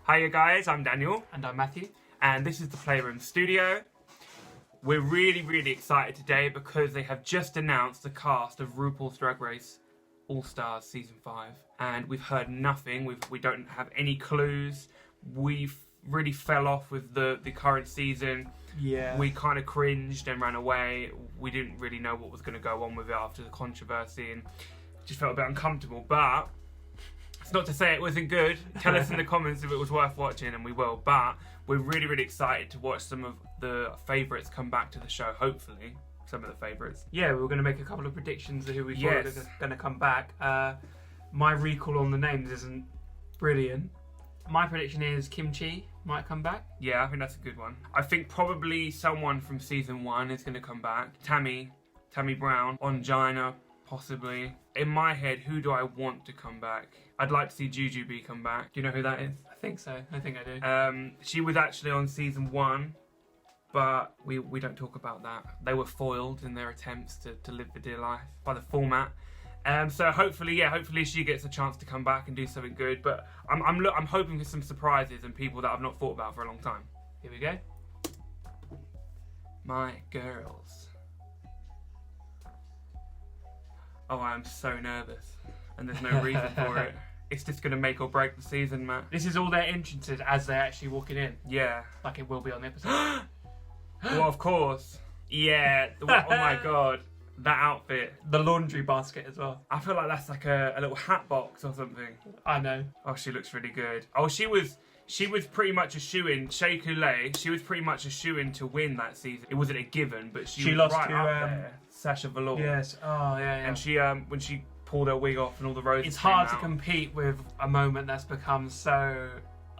Hiya guys, I'm Daniel. And I'm Matthew. And this is the Playroom Studio. We're really excited today because they have just announced the cast of RuPaul's Drag Race All-Stars Season 5. And we've heard nothing, we don't have any clues. We've really fell off with the current season. Yeah. We kind of cringed and ran away. We didn't really know what was going to go on with it after the controversy and just felt a bit uncomfortable. But it's not to say it wasn't good. Tell us in the comments if it was worth watching, and we will. But we're really excited to watch some of the favourites come back to the show, hopefully. Some of the favourites. Yeah, we were going to make a couple of predictions of who we thought Yes. were going to come back. My recall on the names isn't brilliant. My prediction is Kimchi might come back. Yeah, I think that's a good one. I think probably someone from Season 1 is going to come back. Tammy Brown, Ongina, possibly. In my head, who do I want to come back? I'd like to see Jujubee come back. Do you know who that is? I think so. I think I do. She was actually on Season 1, but we don't talk about that. They were foiled in their attempts to live the dear life by the format. So hopefully she gets a chance to come back and do something good. But I'm hoping for some surprises and people that I've not thought about for a long time. Here we go. My girls. Oh, I'm so nervous, and there's no reason for it. It's just gonna make or break the season, Matt. This is all their entrances as they're actually walking in. Yeah. Like it will be on the episode. Well, of course. Yeah. Oh my god. That outfit. The laundry basket as well. I feel like that's like a little hat box or something. I know. Oh, she looks really good. Oh, she was pretty much a shoo-in. Shea Coulee, she was pretty much a shoo-in to win that season. It wasn't a given, but she was lost right to, up there. Sasha Velour. Yes. Oh, yeah. And she, when she pulled her wig off and all the roses It's hard to came out. compete with a moment that's become so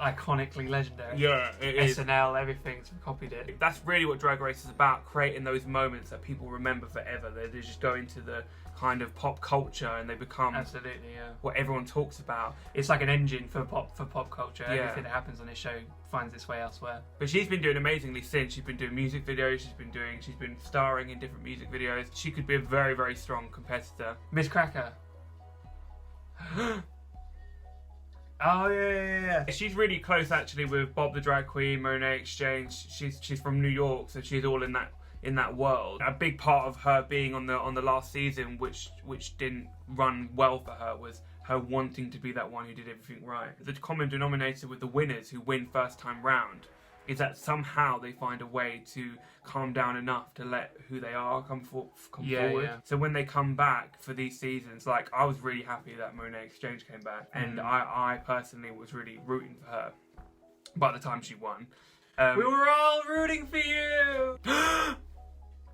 iconically legendary. Yeah, it is. SNL, everything's copied it. That's really what Drag Race is about, creating those moments that people remember forever. They just go into the kind of pop culture and they become Absolutely, yeah. what everyone talks about. It's like an engine for pop culture. Yeah. Everything that happens on this show finds its way elsewhere. But she's been doing amazingly since. She's been doing music videos, she's been starring in different music videos. She could be a very strong competitor. Miss Cracker. Oh yeah. She's really close actually with Bob the Drag Queen, Monet Exchange. She's from New York, so she's all in that world. A big part of her being on the last season, which didn't run well for her, was her wanting to be that one who did everything right. The common denominator with the winners who win first time round is that somehow they find a way to calm down enough to let who they are come forward. Yeah. So when they come back for these seasons, like I was really happy that Monet Exchange came back, and I personally was really rooting for her by the time she won. We were all rooting for you!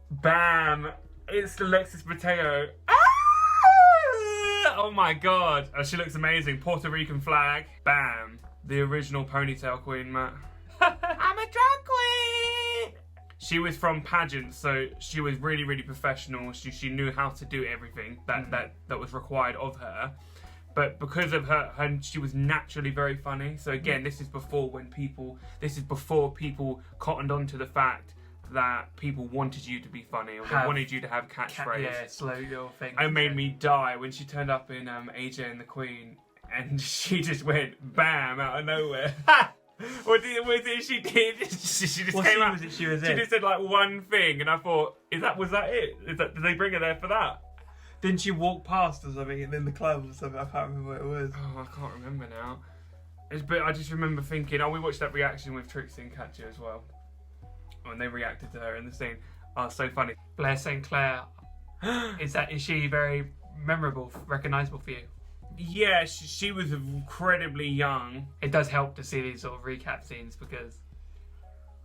Bam! It's Alexis Mateo. Oh my god. Oh, she looks amazing. Puerto Rican flag. Bam. The original ponytail queen, Matt. I'm a drag queen! She was from pageants, so she was really professional. She knew how to do everything that was required of her. But because of her, she was naturally very funny. So again, this is before people cottoned on to the fact that people wanted you to be funny, or they wanted you to have catchphrase. Yeah, slow your thing. It made me die when she turned up in AJ and the Queen, and she just went bam out of nowhere. What did she did? She just came out. She was She just said like one thing, and I thought, was that it? Did they bring her there for that? Didn't she walk past or something in the club or something? I can't remember what it was. Oh, I can't remember now. But I just remember thinking, we watched that reaction with Trixie and Katya as well. When they reacted to her in the scene. Oh, so funny. Blair St. Clair. Is she very memorable, recognisable for you? Yeah, she was incredibly young. It does help to see these sort of recap scenes because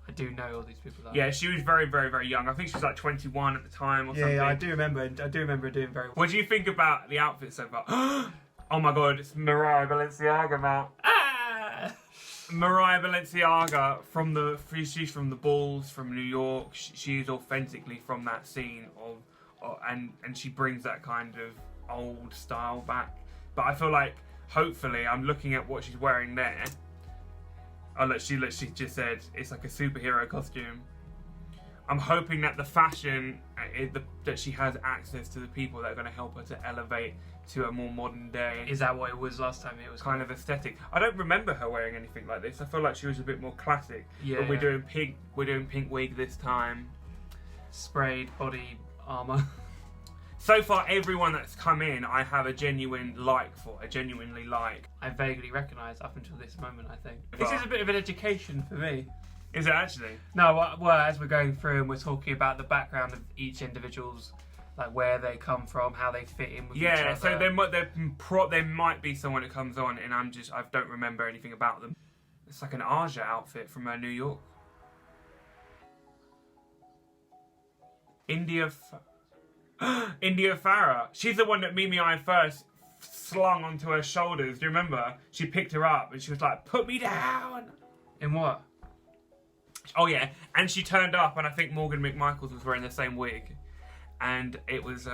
I do know all these people. Yeah, she was very young. I think she was like 21 at the time or something. Yeah, I do remember her doing very well. What do you think about the outfit so far? Oh my god, it's Mariah Balenciaga, man. Mariah Balenciaga she's from the Balls, from New York. She's authentically from that scene and she brings that kind of old style back. But I feel like hopefully I'm looking at what she's wearing there. Oh look, she just said it's like a superhero costume. I'm hoping that the fashion, that she has access to the people that are going to help her to elevate to a more modern day. Is that what it was last time? It was kind of aesthetic. I don't remember her wearing anything like this. I feel like she was a bit more classic. Yeah. But we're doing pink. We're doing pink wig this time. Sprayed body armor. So far, everyone that's come in, I have a genuine like for. I genuinely like. I vaguely recognise up until this moment. I think this is a bit of an education for me. Is it actually? No, well, as we're going through and we're talking about the background of each individual's, like where they come from, how they fit in with each other. Yeah, so there might be someone that comes on and I don't remember anything about them. It's like an Aja outfit from New York. India Farah. She's the one that Mimi I first slung onto her shoulders. Do you remember? She picked her up and she was like, "Put me down." In what? Oh yeah, and she turned up, and I think Morgan McMichaels was wearing the same wig, and it was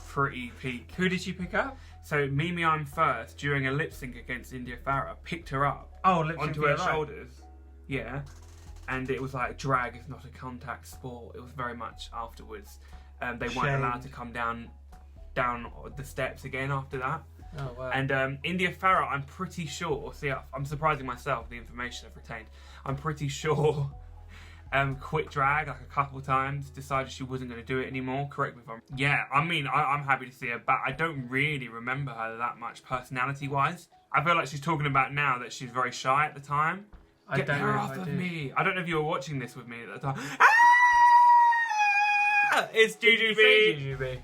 pretty peak. Who did she pick up? So Mimi I'm First, during a lip sync against India Farah, picked her up onto her shoulders. Yeah, and it was like drag is not a contact sport. It was very much afterwards. They weren't allowed to come down the steps again after that. Oh wow. And India Farah, I'm pretty sure. See, I'm surprising myself the information I've retained. I'm pretty sure quit drag like a couple times, decided she wasn't going to do it anymore. Correct me if I'm... Yeah, I mean, I'm happy to see her back. I don't really remember her that much personality-wise. I feel like she's talking about now that she's very shy at the time. Get her off of me. I don't know if you were watching this with me at the time. Ah! It's Jujubee.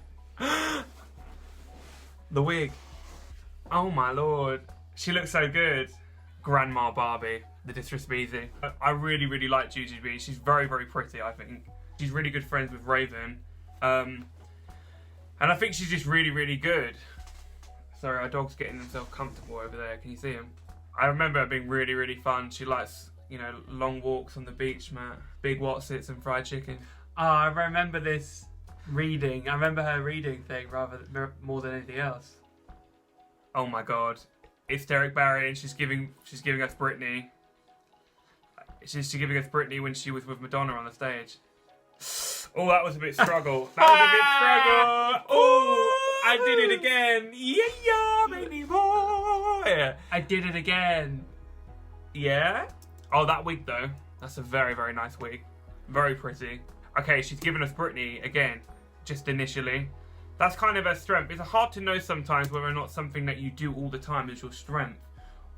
The wig. Oh my lord. She looks so good. Grandma Barbie, the disrespect. I really, really like Jujubee. She's very, very pretty, I think. She's really good friends with Raven. And I think she's just really, really good. Sorry, our dog's getting himself comfortable over there. Can you see him? I remember her being really, really fun. She likes, long walks on the beach, man. Big Watsits and fried chicken. Oh, I remember this reading. I remember her reading thing more than anything else. Oh my god. It's Derek Barry, and she's giving us Britney. She's giving us Britney when she was with Madonna on the stage. Oh, that was a bit struggle. Oh, I did it again. Yeah, baby boy. I did it again. Yeah? Oh, that wig though. That's a very, very nice wig. Very pretty. Okay, she's given us Britney again, just initially. That's kind of her strength. It's hard to know sometimes whether or not something that you do all the time is your strength,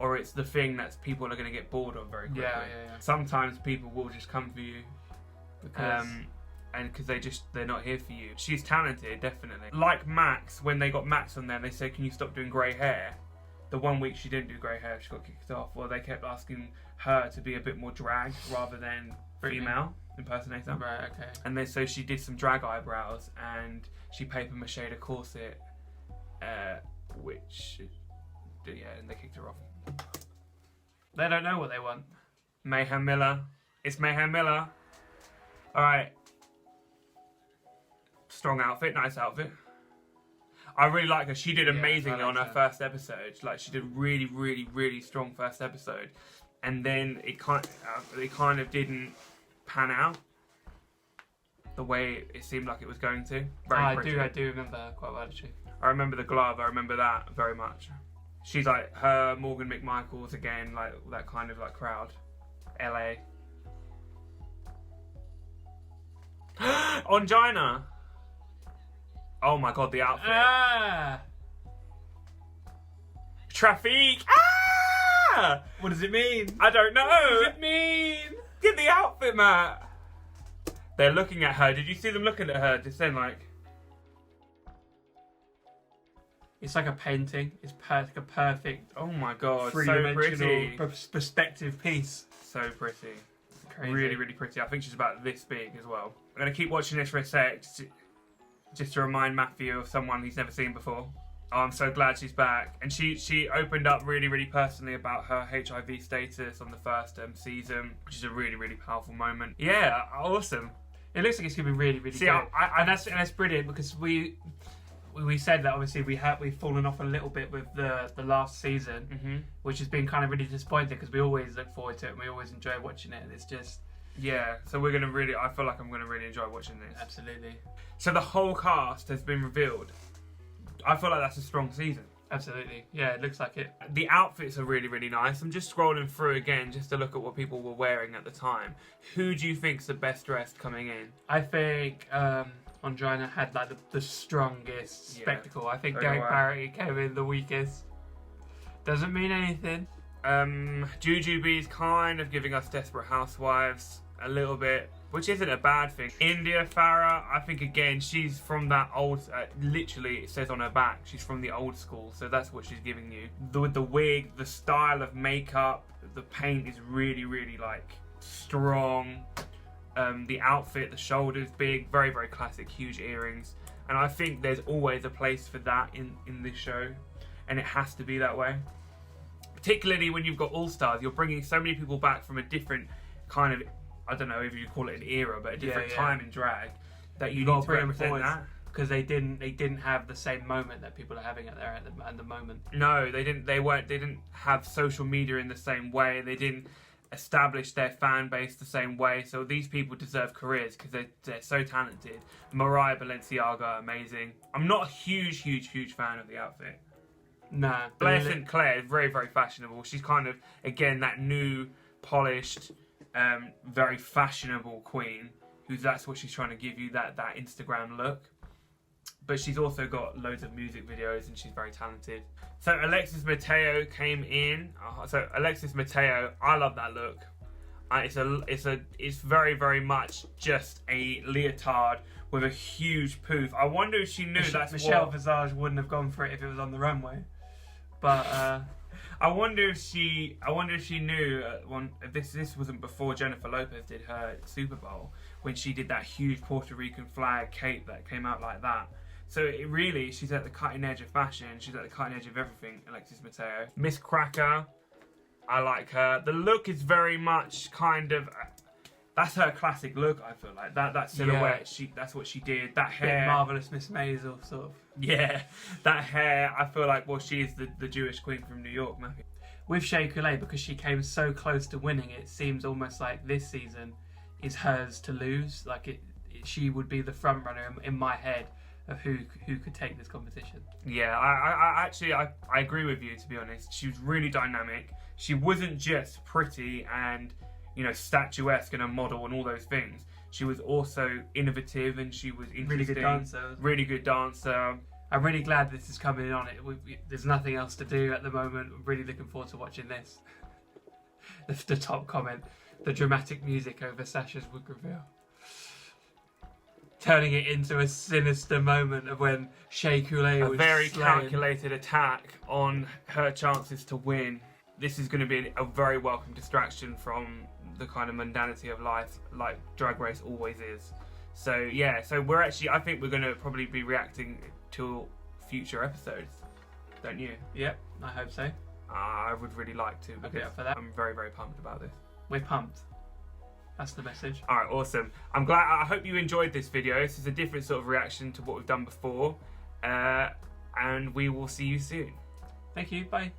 or it's the thing that people are going to get bored of very quickly. Yeah. Sometimes people will just come for you, because they're not here for you. She's talented, definitely. Like Max, when they got Max on there, they said, "Can you stop doing grey hair?" The 1 week she didn't do grey hair, she got kicked off. Well, they kept asking her to be a bit more drag rather than female impersonator. Right, okay. And then so she did some drag eyebrows, and she paper mache'd a corset, and they kicked her off. They don't know what they want. Mayhem Miller. It's Mayhem Miller. Alright. Strong outfit, nice outfit. I really like her. She did amazingly on her first episode. Like, she did really, really, really strong first episode. And then it kind of didn't pan out the way it seemed like it was going to. I do remember her quite well, actually. I remember the glove. I remember that very much. She's like her, Morgan McMichaels again, like that kind of like crowd. LA. Ongina. Oh my god, the outfit. Traffic. What does it mean? I don't know. What does it mean? Get the outfit, Matt. They're looking at her. Did you see them looking at her? Just then, like... It's like a painting. It's like a perfect... Oh my god, three-dimensional so pretty. Perspective piece. So pretty. Crazy. Really, really pretty. I think she's about this big as well. I'm going to keep watching this for a sec, just to remind Matthew of someone he's never seen before. Oh, I'm so glad she's back. And she opened up really, really personally about her HIV status on the first season, which is a really, really powerful moment. Yeah, awesome. It looks like it's going to be really, really good. And that's brilliant, because we said that obviously we've fallen off a little bit with the last season, which has been kind of really disappointing, because we always look forward to it and we always enjoy watching it, and it's just Yeah, so we're gonna really. I feel like I'm gonna really enjoy watching this. Absolutely. So the whole cast has been revealed. I feel like that's a strong season. Absolutely. Yeah, it looks like it. The outfits are really, really nice. I'm just scrolling through again just to look at what people were wearing at the time. Who do you think's the best dressed coming in? I think Andrina had like the strongest spectacle. I think Derek Barry came in the weakest. Doesn't mean anything. Jujubee's kind of giving us Desperate Housewives a little bit, which isn't a bad thing. India Farah, I think again, she's from that old, literally it says on her back, she's from the old school, so that's what she's giving you. With the wig, the style of makeup, the paint is really, really like strong. The outfit, the shoulders big, very, very classic, huge earrings. And I think there's always a place for that in this show, and it has to be that way. Particularly when you've got All-Stars, you're bringing so many people back from a different kind of, I don't know if you call it an era, but a different time in drag, that you need to represent that. Because they didn't have the same moment that people are having at the moment. No, they didn't. They didn't have social media in the same way. They didn't establish their fan base the same way. So these people deserve careers because they're so talented. Mariah Balenciaga, amazing. I'm not a huge fan of the outfit. Nah. Blair St. Clair is very, very fashionable. She's kind of, again, that new, polished, very fashionable queen. That's what she's trying to give you, that Instagram look. But she's also got loads of music videos and she's very talented. So Alexis Mateo came in. So Alexis Mateo, I love that look. It's very, very much just a leotard with a huge poof. I wonder if she knew Michelle Visage wouldn't have gone for it if it was on the runway. But I wonder if she knew if this wasn't before Jennifer Lopez did her Super Bowl, when she did that huge Puerto Rican flag cape that came out like that. So she's at the cutting edge of fashion. She's at the cutting edge of everything, Alexis Mateo. Miss Cracker, I like her. The look is very much kind of, that's her classic look, I feel like. That silhouette, that's what she did. That hair. Marvelous Miss Maisel, sort of. Yeah, that hair, I feel like, well, she's the Jewish queen from New York, maybe. With Shea Coulee, because she came so close to winning, it seems almost like this season is hers to lose. Like she would be the front runner in my head of who could take this competition. Yeah, I actually agree with you, to be honest. She was really dynamic. She wasn't just pretty and, you know, statuesque and a model and all those things. She was also innovative and she was interesting. Really good dancer. I'm really glad this is coming on. There's nothing else to do at the moment. I'm really looking forward to watching this. The top comment, the dramatic music over Sasha's wig reveal. Turning it into a sinister moment of when Shea Coulee was a very calculated attack on her chances to win. This is going to be a very welcome distraction from the kind of mundanity of life, like Drag Race always is. So yeah, I think we're going to probably be reacting to future episodes, don't you? Yep, I hope so. I would really like to, I'd be up for that. I'm very, very pumped about this. We're pumped. That's the message. Alright, awesome. I hope you enjoyed this video. This is a different sort of reaction to what we've done before. And we will see you soon. Thank you, bye.